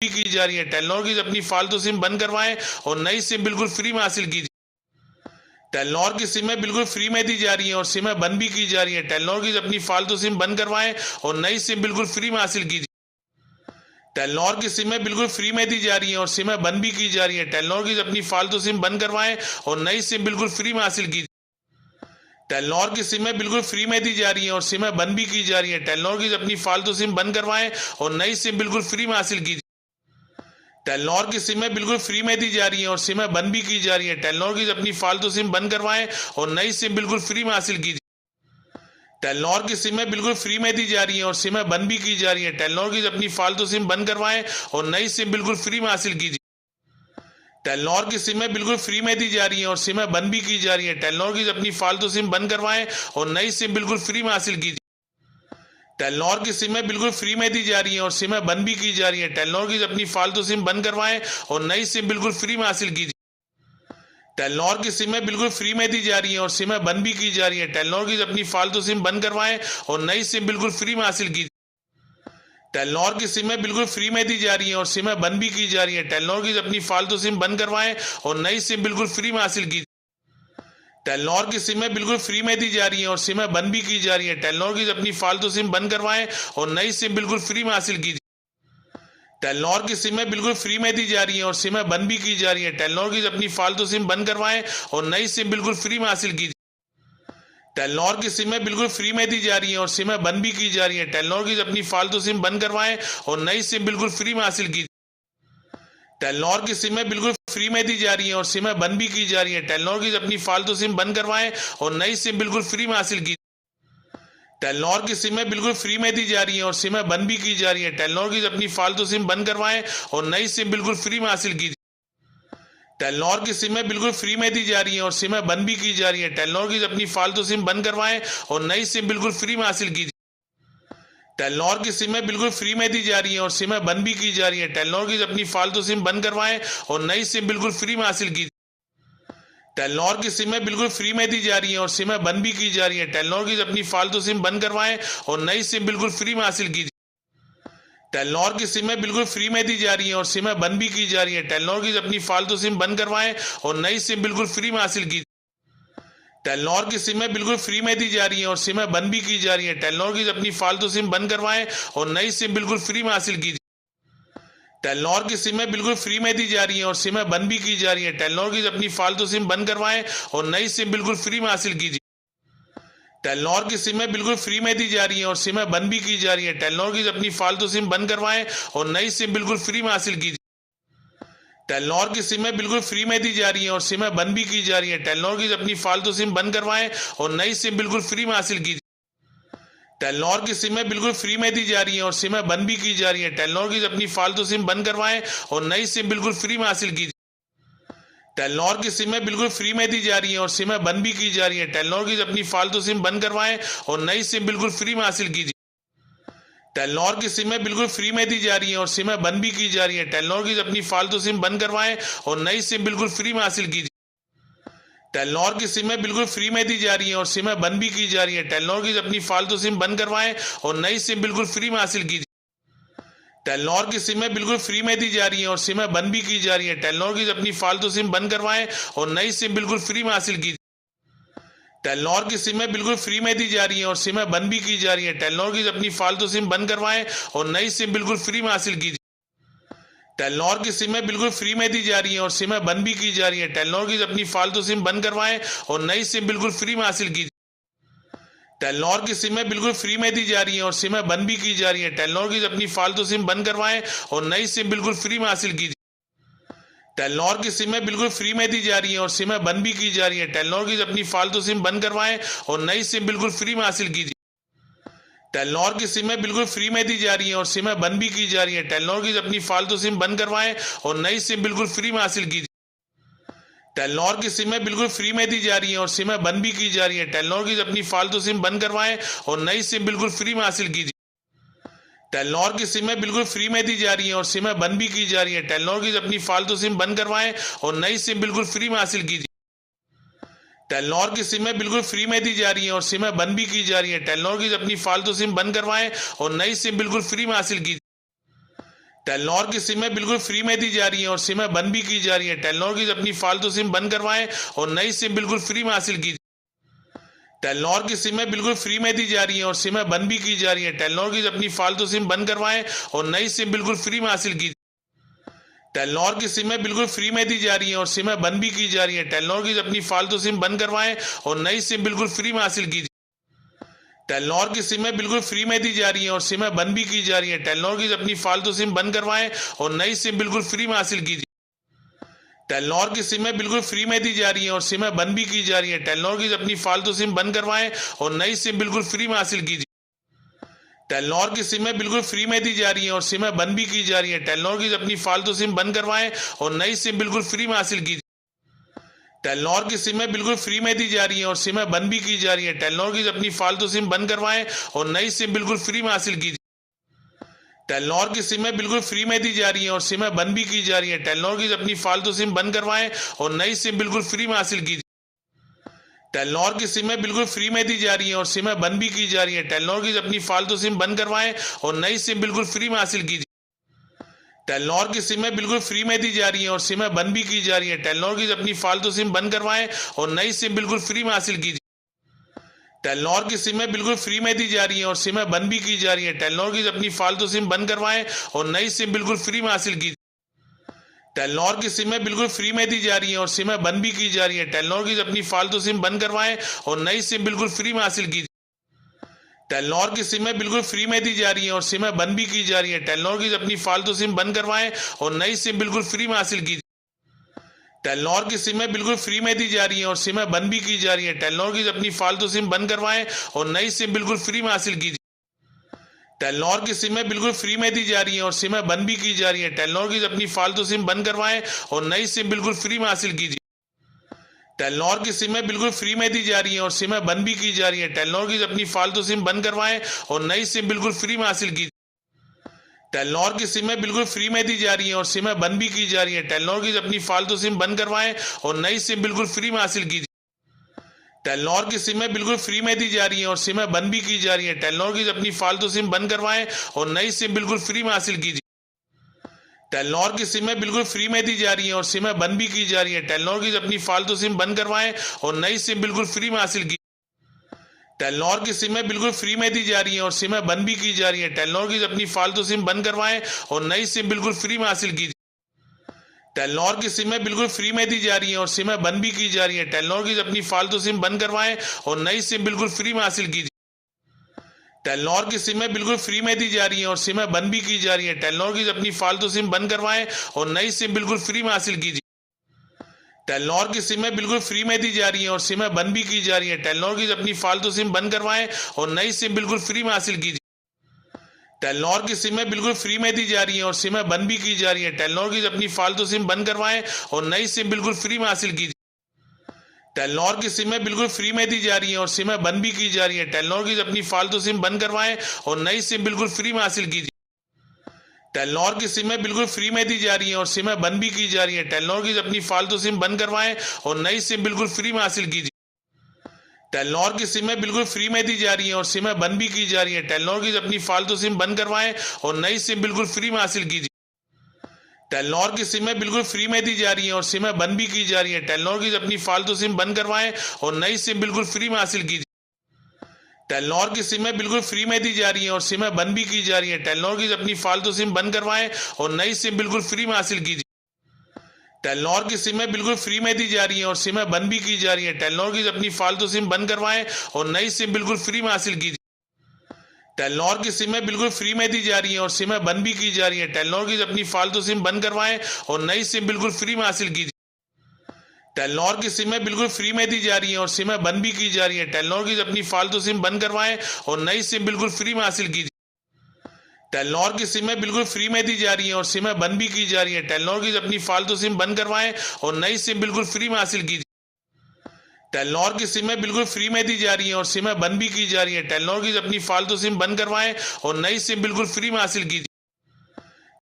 की जा रही है। टेलीनॉर की अपनी फालतू सिम बंद करवाएं और नई सिम बिल्कुल फ्री में हासिल कीजिए। टेलीनॉर की सिमें बिल्कुल फ्री में दी जा रही हैं और सिमें बंद भी की जा रही है। टेलीनॉर की अपनी फालतू सिम बंद करवाएं और नई सिम बिल्कुल फ्री में हासिल कीजिए। टेलीनॉर की सिमें बिल्कुल फ्री में दी जा रही हैं और सिमें बंद भी की जा रही है। टेलीनॉर की अपनी फालतू सिम बंद करवाएं और नई सिम बिल्कुल फ्री में हासिल कीजिए। टेलीनॉर की सिमें बिल्कुल फ्री में दी जा रही हैं और सिमें बंद भी की जा रही है। टेलीनॉर की अपनी फालतू सिम बंद करवाएं और नई सिम बिल्कुल फ्री में हासिल कीजिए। टेलीनॉर की सिमें बिल्कुल फ्री में दी जा रही हैं और सिमें बंद भी की जा रही है। टेलीनॉर की अपनी फालतू सिम बंद करवाएं और नई सिम बिल्कुल फ्री में हासिल कीजिए। टेलीनॉर की सिमें बिल्कुल फ्री में दी जा रही हैं और सिमें बंद भी की जा रही है। टेलीनॉर की अपनी फालतू सिम बंद करवाएं और नई सिम बिल्कुल फ्री में हासिल कीजिए। टेलीनॉर की सिमें बिल्कुल फ्री में दी जा रही हैं और सिमें बंद भी की जा रही है। टेलीनॉर की अपनी फालतू सिम बंद करवाएं और नई सिम बिल्कुल फ्री में हासिल कीजिए। टेलीनॉर की सिमें बिल्कुल फ्री में दी जा रही हैं और सिमें बंद भी की जा रही है। टेलीनॉर की अपनी फालतू सिम बंद करवाएं और नई सिम बिल्कुल फ्री में हासिल कीजिए। टेलीनॉर की सिमें बिल्कुल फ्री में दी जा रही हैं और सिमें बंद भी की जा रही है। टेलीनॉर की अपनी फालतू सिम बंद करवाएं और नई सिम बिल्कुल फ्री में हासिल कीजिए। टेलीनॉर की सिमें बिल्कुल फ्री में दी जा रही हैं और सिमें बंद भी की जा रही है। टेलीनॉर की अपनी फालतू सिम बंद करवाएं और नई सिम बिल्कुल फ्री में हासिल कीजिए। टेलीनॉर की सिमें बिल्कुल फ्री में दी जा रही हैं और सिमें बंद भी की जा रही है। टेलीनॉर की अपनी फालतू सिम बंद करवाएं और नई सिम बिल्कुल फ्री में हासिल कीजिए। टेलीनॉर की सिमें बिल्कुल फ्री में दी जा रही हैं और सिमें बंद भी की जा रही है। टेलीनॉर की अपनी फालतू सिम बंद करवाएं और नई सिम बिल्कुल फ्री में हासिल कीजिए। टेलीनॉर की सिमें बिल्कुल फ्री में दी जा रही हैं और सिमें बंद भी की जा रही है। टेलीनॉर की अपनी फालतू सिम बंद करवाएं और नई सिम बिल्कुल फ्री में हासिल कीजिए। टेलीनॉर की सिमें बिल्कुल फ्री में दी जा रही हैं और सिमें बंद भी की जा रही है। टेलीनॉर की अपनी फालतू सिम बंद करवाएं और नई सिम बिल्कुल फ्री में हासिल कीजिए। टेलीनॉर की सिमें बिल्कुल फ्री में दी जा रही हैं और सिमें बंद भी की जा रही है। टेलीनॉर की अपनी फालतू सिम बंद करवाएं और नई सिम बिल्कुल फ्री में हासिल कीजिए। टेलीनॉर की सिमें बिल्कुल फ्री में दी जा रही हैं और सिमें बंद भी की जा रही है। टेलीनॉर की अपनी फालतू सिम बंद करवाएं और नई सिम बिल्कुल फ्री में हासिल कीजिए। टेलीनॉर की सिमें बिल्कुल फ्री में दी जा रही हैं और सिमें बंद भी की जा रही है। टेलीनॉर की अपनी फालतू सिम बंद करवाएं और नई सिम बिल्कुल फ्री में हासिल कीजिए। टेलीनॉर की सिमें बिल्कुल फ्री में दी जा रही हैं और सिमें बंद भी की जा रही है। टेलीनॉर की अपनी फालतू सिम बंद करवाएं और नई सिम बिल्कुल फ्री में हासिल कीजिए। टेलीनॉर की सिमें बिल्कुल फ्री में दी जा रही हैं और सिमें बंद भी की जा रही है। टेलीनॉर की अपनी फालतू सिम बंद करवाएं और नई सिम बिल्कुल फ्री में हासिल कीजिए। टेलीनॉर की सिमें बिल्कुल फ्री में दी जा रही हैं और सिमें बंद भी की जा रही है। टेलीनॉर की अपनी फालतू सिम बंद करवाएं और नई सिम बिल्कुल फ्री में हासिल कीजिए। टेलीनॉर की सिमें बिल्कुल फ्री में दी जा रही हैं और सिमें बंद भी की जा रही है। टेलीनॉर की अपनी फालतू सिम बंद करवाएं और नई सिम बिल्कुल फ्री में हासिल कीजिए। टेलीनॉर की सिमें बिल्कुल फ्री में दी जा रही हैं और सिमें बंद भी की जा रही है। टेलीनॉर की अपनी फालतू सिम बंद करवाएं और नई सिम बिल्कुल फ्री में हासिल कीजिए। टेलीनॉर की सिमें बिल्कुल फ्री में दी जा रही हैं और सिमें बंद भी की जा रही है। टेलीनॉर की अपनी फालतू सिम बंद करवाएं और नई सिम बिल्कुल फ्री में हासिल कीजिए। टेलीनॉर की सिमें बिल्कुल फ्री में दी जा रही हैं और सिमें बंद भी की जा रही है। टेलीनॉर की अपनी फालतू सिम बंद करवाएं और नई सिम बिल्कुल फ्री में हासिल कीजिए। टेलीनॉर की सिमें बिल्कुल फ्री में दी जा रही हैं और सिमें बंद भी की जा रही है। टेलीनॉर की अपनी फालतू सिम बंद करवाएं और नई सिम बिल्कुल फ्री में हासिल कीजिए। टेलीनॉर की सिमें बिल्कुल फ्री में दी जा रही हैं और सिमें बंद भी की जा रही है। टेलीनॉर की अपनी फालतू सिम बंद करवाएं और नई सिम बिल्कुल फ्री में हासिल कीजिए। टेलीनॉर की सिमें बिल्कुल फ्री में दी जा रही हैं और सिमें बंद भी की जा रही है। टेलीनॉर की अपनी फालतू सिम बंद करवाएं और नई सिम बिल्कुल फ्री में हासिल कीजिए। टेलीनॉर की सिमें बिल्कुल फ्री में दी जा रही हैं और सिमें बंद भी की जा रही है। टेलीनॉर की अपनी फालतू सिम बंद करवाएं और नई सिम बिल्कुल फ्री में हासिल कीजिए। टेलीनॉर की सिमें बिल्कुल फ्री में दी जा रही हैं और सिमें बंद भी की जा रही है। टेलीनॉर की अपनी फालतू सिम बंद करवाएं और नई सिम बिल्कुल फ्री में हासिल कीजिए। टेलीनॉर की सिमें बिल्कुल फ्री में दी जा रही हैं और सिमें बंद भी की जा रही है। टेलीनॉर की अपनी फालतू सिम बंद करवाएं और नई सिम बिल्कुल फ्री में हासिल कीजिए। टेलीनॉर की सिमें बिल्कुल फ्री में दी जा रही हैं और सिमें बंद भी की जा रही है। टेलीनॉर की अपनी फालतू सिम बंद करवाएं और नई सिम बिल्कुल फ्री में हासिल कीजिए। टेलीनॉर की सिमें बिल्कुल फ्री में दी जा रही हैं और सिमें बंद भी की जा रही है। टेलीनॉर की अपनी फालतू सिम बंद करवाएं और नई सिम बिल्कुल फ्री में हासिल कीजिए। टेलीनॉर की सिमें बिल्कुल फ्री में दी जा रही हैं और सिमें बंद भी की जा रही है। टेलीनॉर की अपनी फालतू सिम बंद करवाएं और नई सिम बिल्कुल फ्री में हासिल कीजिए। टेलीनॉर की सिमें बिल्कुल फ्री में दी जा रही हैं और सिमें बंद भी की जा रही है। टेलीनॉर की अपनी फालतू सिम बंद करवाएं और नई सिम बिल्कुल फ्री में हासिल कीजिए। टेलीनॉर की सिमें बिल्कुल फ्री में दी जा रही हैं और सिमें बंद भी की जा रही है। टेलीनॉर की अपनी फालतू सिम बंद करवाएं और नई सिम बिल्कुल फ्री में हासिल कीजिए। टेलीनॉर की सिमें बिल्कुल फ्री में दी जा रही हैं और सिमें बंद भी की जा रही है। टेलीनॉर की अपनी फालतू सिम बंद करवाएं और नई सिम बिल्कुल फ्री में हासिल कीजिए। टेलीनॉर की सिमें बिल्कुल फ्री में दी जा रही हैं और सिमें बंद भी की जा रही हैं। टेलीनॉर की अपनी फालतू सिम बंद करवाएं और नई सिम बिल्कुल फ्री में हासिल कीजिए। टेलीनॉर की सिमें बिल्कुल फ्री में दी जा रही हैं और सिमें बंद भी की जा रही हैं। टेलीनॉर की अपनी फालतू सिम बंद करवाएं और नई सिम बिल्कुल फ्री में हासिल कीजिए। टेलीनॉर की सिमें बिल्कुल फ्री में दी जा रही हैं और सिमें बंद भी की जा रही हैं। टेलीनॉर की अपनी फालतू सिम बंद करवाएं और नई सिम बिल्कुल फ्री में हासिल कीजिए। टेलीनॉर की सिमें बिल्कुल फ्री में दी जा रही हैं और सिमें बंद भी की जा रही हैं। टेलीनॉर की अपनी फालतू सिम बंद करवाएं और नई सिम बिल्कुल फ्री में हासिल कीजिए। टेलीनॉर की सिमें बिल्कुल फ्री में दी जा रही हैं और सिमें बंद भी की जा रही हैं। टेलीनॉर की अपनी फालतू सिम बंद करवाएं और नई सिम बिल्कुल फ्री में हासिल कीजिए। टेलीनॉर की सिमें बिल्कुल फ्री में दी जा रही हैं और सिमें बंद भी की जा रही हैं। टेलीनॉर की अपनी फालतू सिम बंद करवाएं और नई सिम बिल्कुल फ्री में हासिल कीजिए। टेलीनॉर की सिमें बिल्कुल फ्री में दी जा रही हैं और सिमें बंद भी की जा रही हैं। टेलीनॉर की अपनी फालतू सिम बंद करवाएं और नई सिम बिल्कुल फ्री में हासिल कीजिए। टेलीनॉर की सिमें बिल्कुल फ्री में दी जा रही हैं और सिमें बंद भी की जा रही हैं। टेलीनॉर की अपनी फालतू सिम बंद करवाएं और नई सिम बिल्कुल फ्री में हासिल कीजिए। टेलीनॉर की सिमें बिल्कुल फ्री में दी जा रही हैं और सिमें बंद भी की जा रही हैं। टेलीनॉर की अपनी फालतू सिम बंद करवाएं और नई सिम बिल्कुल फ्री में हासिल कीजिए। टेलीनॉर की सिमें बिल्कुल फ्री में दी जा रही हैं और सिमें बंद भी की जा रही हैं। टेलीनॉर की अपनी फालतू सिम बंद करवाएं और नई सिम बिल्कुल फ्री में हासिल कीजिए। टेलीनॉर की सिमें बिल्कुल फ्री में दी जा रही हैं और सिमें बंद भी की जा रही हैं। टेलीनॉर की अपनी फालतू सिम बंद करवाएं और नई सिम बिल्कुल फ्री में हासिल कीजिए। टेलीनॉर की सिमें बिल्कुल फ्री में दी जा रही हैं और सिमें बंद भी की जा रही हैं। टेलीनॉर की अपनी फालतू सिम बंद करवाएं और नई सिम बिल्कुल फ्री में हासिल कीजिए। टेलीनॉर की सिमें बिल्कुल फ्री में दी जा रही हैं और सिमें बंद भी की जा रही हैं। टेलीनॉर की अपनी फालतू सिम बंद करवाएं और नई सिम बिल्कुल फ्री में हासिल कीजिए। टेलीनॉर की सिमें बिल्कुल फ्री में दी जा रही हैं और सिमें बंद भी की जा रही हैं। टेलीनॉर की अपनी फालतू सिम बंद करवाएं और नई सिम बिल्कुल फ्री में हासिल कीजिए। टेलीनॉर की सिमें बिल्कुल फ्री में दी जा रही हैं और सिमें बंद भी की जा रही हैं। टेलीनॉर की अपनी फालतू सिम बंद करवाएं और नई सिम बिल्कुल फ्री में हासिल कीजिए। टेलीनॉर की सिमें बिल्कुल फ्री में दी जा रही हैं और सिमें बंद भी की जा रही हैं। टेलीनॉर की अपनी फालतू सिम बंद करवाएं और नई सिम बिल्कुल फ्री में हासिल कीजिए। टेलीनॉर की सिमें बिल्कुल फ्री में दी जा रही हैं और सिमें बंद भी की जा रही हैं। टेलीनॉर की अपनी फालतू सिम बंद करवाएं और नई सिम बिल्कुल फ्री में हासिल कीजिए। टेलीनॉर की सिमें बिल्कुल फ्री में दी जा रही हैं और सिमें बंद भी की जा रही हैं। टेलीनॉर की अपनी फालतू सिम बंद करवाएं और नई सिम बिल्कुल फ्री में हासिल कीजिए। टेलीनॉर की सिमें बिल्कुल फ्री में दी जा रही हैं और सिमें बंद भी की जा रही हैं। टेलीनॉर की अपनी फालतू सिम बंद करवाएं और नई सिम बिल्कुल फ्री में हासिल कीजिए। टेलीनॉर की सिमें बिल्कुल फ्री में दी जा रही हैं और सिमें बंद भी की जा रही हैं। टेलीनॉर की अपनी फालतू सिम बंद करवाएं और नई सिम बिल्कुल फ्री में हासिल कीजिए। टेलीनॉर की सिमें बिल्कुल फ्री में दी जा रही हैं और सिमें बंद भी की जा रही हैं। टेलीनॉर की अपनी फालतू सिम बंद करवाएं और नई सिम बिल्कुल फ्री में हासिल कीजिए। टेलीनॉर की सिमें बिल्कुल फ्री में दी जा रही हैं और सिमें बंद भी की जा रही हैं। टेलीनॉर की अपनी फालतू सिम बंद करवाएं और नई सिम बिल्कुल फ्री में हासिल कीजिए। टेलीनॉर की सिमें बिल्कुल फ्री में दी जा रही हैं और सिमें बंद भी की जा रही हैं। टेलीनॉर की अपनी फालतू सिम बंद करवाएं और नई सिम बिल्कुल फ्री में हासिल कीजिए। टेलीनॉर की सिमें बिल्कुल फ्री में दी जा रही हैं और सिमें बंद भी की जा रही हैं। टेलीनॉर की अपनी फालतू सिम बंद करवाएं और नई सिम बिल्कुल फ्री में हासिल कीजिए। टेलीनॉर की सिमें बिल्कुल फ्री में दी जा रही हैं और सिमें बंद भी की जा रही हैं। टेलीनॉर की अपनी फालतू सिम बंद करवाएं और नई सिम बिल्कुल फ्री में हासिल कीजिए। टेलीनॉर की सिमें बिल्कुल फ्री में दी जा रही हैं और सिमें बंद भी की जा रही हैं। टेलीनॉर की अपनी फालतू सिम बंद करवाएं और नई सिम बिल्कुल फ्री में हासिल कीजिए। टेलीनॉर की सिमें बिल्कुल फ्री में दी जा रही हैं और सिमें बंद भी की जा रही हैं। टेलीनॉर की अपनी फालतू सिम बंद करवाएं और नई सिम बिल्कुल फ्री में हासिल कीजिए। टेलीनॉर की सिमें बिल्कुल फ्री में दी जा रही हैं और सिमें बंद भी की जा रही हैं। टेलीनॉर की अपनी फालतू सिम बंद करवाएं और नई सिम बिल्कुल फ्री में हासिल कीजिए। टेलीनॉर की सिमें बिल्कुल फ्री में दी जा रही हैं और सिमें बंद भी की जा रही हैं। टेलीनॉर की अपनी फालतू सिम बंद करवाएं और नई सिम बिल्कुल फ्री में हासिल कीजिए। टेलीनॉर की सिमें बिल्कुल फ्री में दी जा रही हैं और सिमें बंद भी की जा रही हैं। टेलीनॉर की अपनी फालतू सिम बंद करवाएं और नई सिम बिल्कुल फ्री में हासिल कीजिए। टेलीनॉर की सिमें बिल्कुल फ्री में दी जा रही हैं और सिमें बंद भी की जा रही हैं। टेलीनॉर की अपनी फालतू सिम बंद करवाएं और नई सिम बिल्कुल फ्री में हासिल कीजिए। टेलीनॉर की सिमें बिल्कुल फ्री में दी जा रही हैं और सिमें बंद भी की जा रही हैं। टेलीनॉर की अपनी फालतू सिम बंद करवाएं और नई सिम बिल्कुल फ्री में हासिल कीजिए। टेलीनॉर की सिमें बिल्कुल फ्री में दी जा रही हैं और सिमें बंद भी की जा रही हैं। टेलीनॉर की अपनी फालतू सिम बंद करवाएं और नई सिम बिल्कुल फ्री में हासिल कीजिए। टेलीनॉर की सिमें बिल्कुल फ्री में दी जा रही हैं और सिमें बंद भी की जा रही हैं। टेलीनॉर की अपनी फालतू सिम बंद करवाएं और नई सिम बिल्कुल फ्री में हासिल कीजिए।